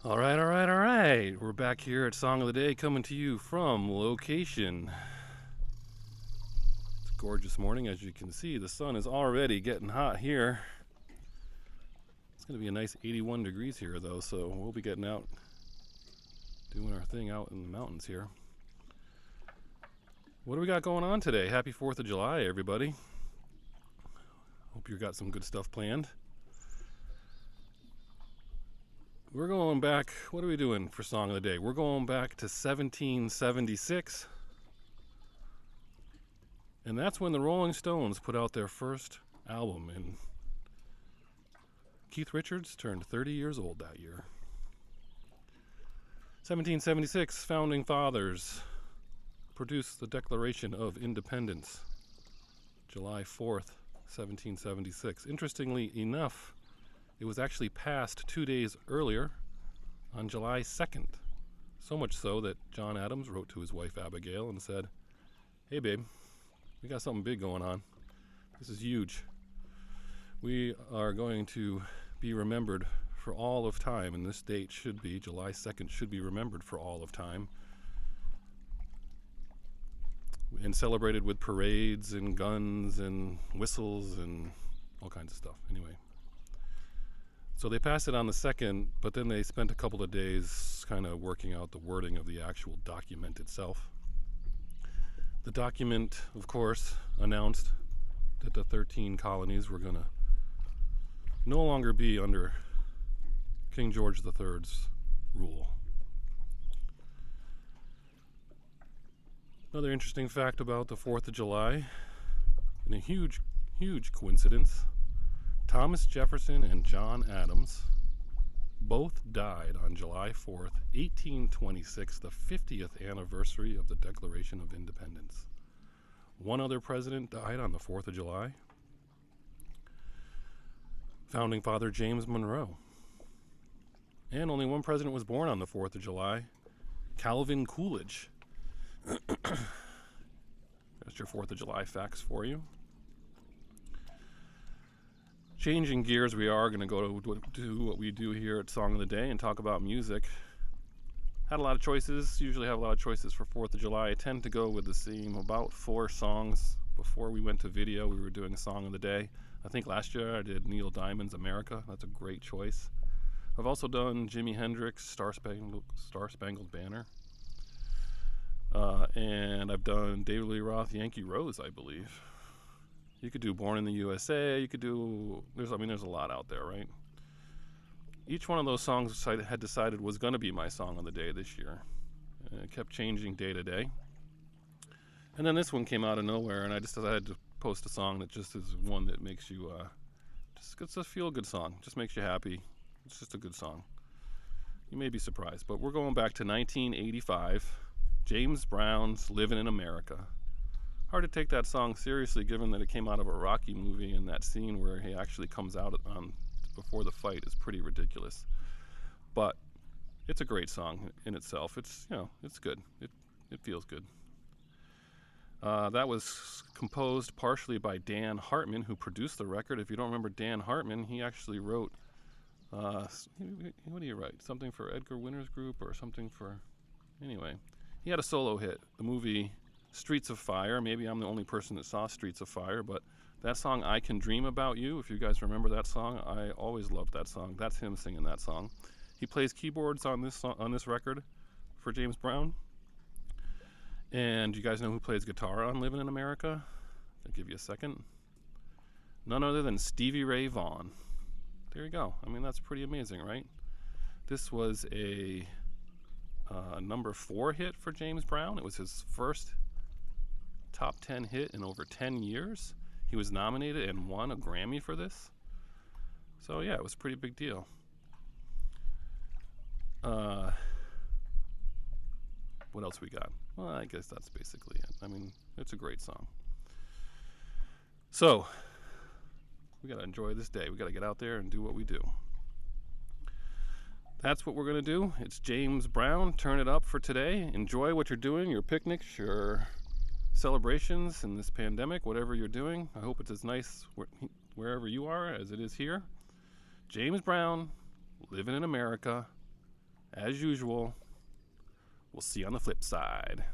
All right, all right, all right. We're back here at Song of the Day, coming to you from location. It's a gorgeous morning, as you can see. The sun is already getting hot here. It's going to be a nice 81 degrees here, though, so we'll be getting out, doing our thing out in the mountains here. What do we got going on today? Happy 4th of July, everybody. Hope you got some good stuff planned. We're going back. What are we doing for Song of the Day? We're going back to 1776. And that's when the Rolling Stones put out their first album. And Keith Richards turned 30 years old that year. 1776, Founding Fathers produced the Declaration of Independence. July 4th, 1776. Interestingly enough, it was actually passed 2 days earlier on July 2nd. So much so that John Adams wrote to his wife Abigail and said, "Hey babe, we got something big going on. This is huge. We are going to be remembered for all of time, and this date should be, July 2nd, should be remembered for all of time. And celebrated with parades and guns and whistles and all kinds of stuff." Anyway. So they passed it on the 2nd, but then they spent a couple of days kind of working out the wording of the actual document itself. The document, of course, announced that the 13 colonies were going to no longer be under King George III's rule. Another interesting fact about the 4th of July, and a huge, huge coincidence, Thomas Jefferson and John Adams both died on July 4th, 1826, the 50th anniversary of the Declaration of Independence. One other president died on the 4th of July. Founding Father James Monroe. And only one president was born on the 4th of July, Calvin Coolidge. That's your 4th of July facts for you. Changing gears, we are going to go to do what we do here at Song of the Day and talk about music. Had a lot of choices, usually have a lot of choices for 4th of July. I tend to go with the same, about 4 songs. Before we went to video, we were doing Song of the Day. I think last year I did Neil Diamond's America. That's a great choice. I've also done Jimi Hendrix, Star Spangled Banner. And I've done David Lee Roth, Yankee Rose, I believe. You could do Born in the USA. You could do, there's a lot out there, right? Each one of those songs I had decided was going to be my Song of the Day this year. And it kept changing day to day. And then this one came out of nowhere, and I just decided to post a song that just is one that makes you, it's a feel-good song. Just makes you happy. It's just a good song. You may be surprised, but we're going back to 1985. James Brown's Living in America. Hard to take that song seriously given that it came out of a Rocky movie, and that scene where he actually comes out before the fight is pretty ridiculous. But it's a great song in itself. It's good. It feels good. That was composed partially by Dan Hartman, who produced the record. If you don't remember Dan Hartman, he actually wrote, what do you write? Something for Edgar Winter's Group or something for, anyway. He had a solo hit, the movie Streets of Fire. Maybe I'm the only person that saw Streets of Fire, but that song, I Can Dream About You, if you guys remember that song, I always loved that song. That's him singing that song. He plays keyboards on this record for James Brown. And you guys know who plays guitar on Living in America? I'll give you a second. None other than Stevie Ray Vaughan. There you go. That's pretty amazing, right? This was a number 4 hit for James Brown. It was his first top 10 hit in over 10 years. He was nominated and won a Grammy for this. So yeah, it was a pretty big deal. What else we got? Well, I guess that's basically it. It's a great song. So we got to enjoy this day. We got to get out there and do what we do. That's what we're going to do. It's James Brown. Turn it up for today. Enjoy what you're doing, your picnics, your celebrations in this pandemic, whatever you're doing. I hope it's as nice wherever you are as it is here. James Brown, Living in America. as usual, we'll see you on the flip side.